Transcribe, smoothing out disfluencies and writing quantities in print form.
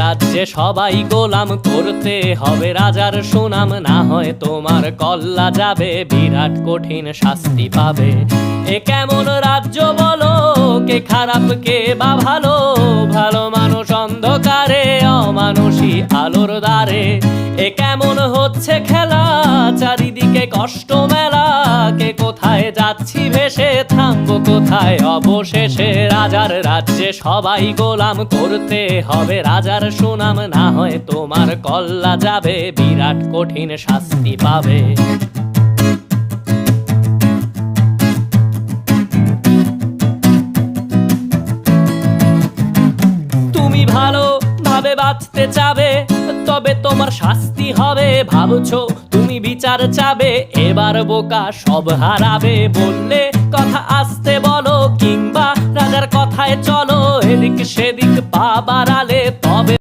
রাজ্যে সবাই গোলাম করতে হবে রাজার সুনাম, না হয় তোমার কল্লা যাবে, বিরাট কঠিন শাস্তি পাবে। এ কেমন রাজ্য বলো, কে খারাপ কে বা ভালো, ভালো মানুষ অন্ধকারে, অমানুষী আলোর দ্বারে। এ কেমন হচ্ছে খেলা, চারিদিকে কষ্ট মেলা, কে কোথায় যাচ্ছি ভেসে, থামবো কোথায় অবশেষে। রাজার রাজ্যে সবাই গোলাম করতে হবে রাজার সুনাম, না হয় তোমার কল্লা যাবে, বিরাট কঠিন শাস্তি পাবে। তুমি ভালো ভাবে বাঁচতে চাবে, তবে তোমার শাস্তি হবে। ভাবছো তুমি বিচার চাবে, এবার বোকা সব হারাবে। বললে কথা আস্তে বলো, কিংবা রাজার কথায় চলো, এদিক সেদিক পা বাড়ালে তবে